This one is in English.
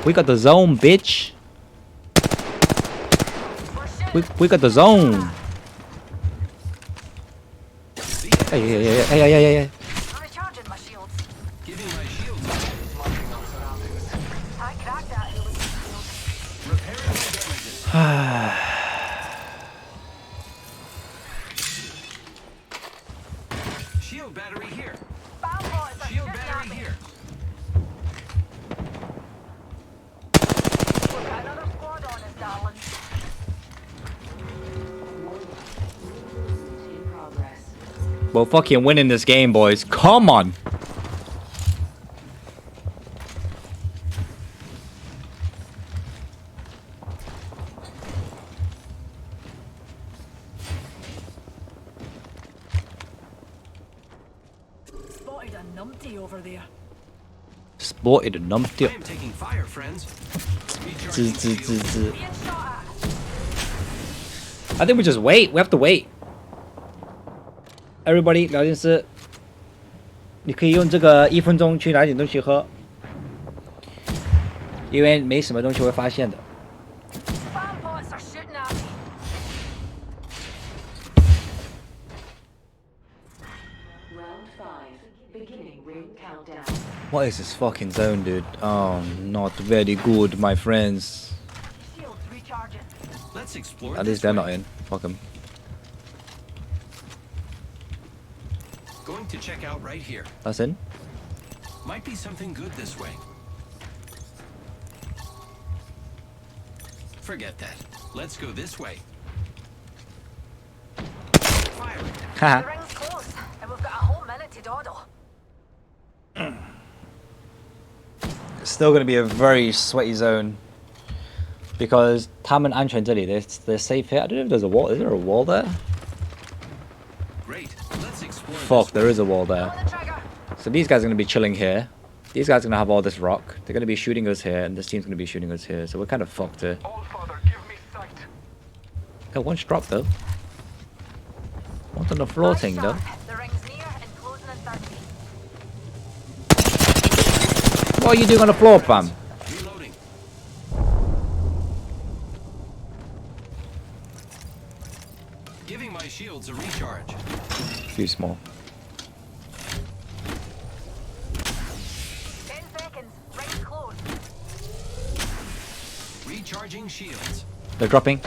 We got the zone, bitch. We got the zone. Hey. Recharging my shields. Giving my shields. I cracked that. It was Repairing my damages. Shield battery here. bomb boys are Shield shooting at battery me. here. We've got another squad on us, darling. In progress. We're fucking winning this game, boys. Come on. Spotted a numpty over there. Spotted a numpty. I am taking fire, friends. Z- z- z- z. Being shot at. I think we just wait. We have to wait. Everybody， 聊天室，你可以用这个1分钟去拿点东西喝，因为没什么东西会发现的。 Bomb boys are shooting at me. Round 5. Beginning ring countdown. What is this fucking zone, dude? Oh, not very good, my friends. Shields recharging. Let's explore. At this least they're way. not in. Fuck them. Going to check out right here. That's in. Might be something good this way. Forget that. Let's go this way. Firing. The Haha. ring's close, and we've got a whole minute to dawdle. It's still gonna be a very sweaty zone because 他们安全这里 they're safe here. I don't know if there's a wall. Is there a wall there? Great. Let's explore. Fuck, this there is a wall there. Pull the trigger. So these guys are gonna be chilling here. These guys are gonna have all this rock. They're gonna be shooting us here, and this team's gonna be shooting us here. So we're kind of fucked here. Allfather, give me sight. Oh, one's dropped though. One's on the floor Nice thing though. shot. The ring's near and closing in 30. What are you doing on the floor, fam? Reloading. Giving my shields a recharge. Too small. 10 seconds. Ring's closed. Recharging shields. They're dropping.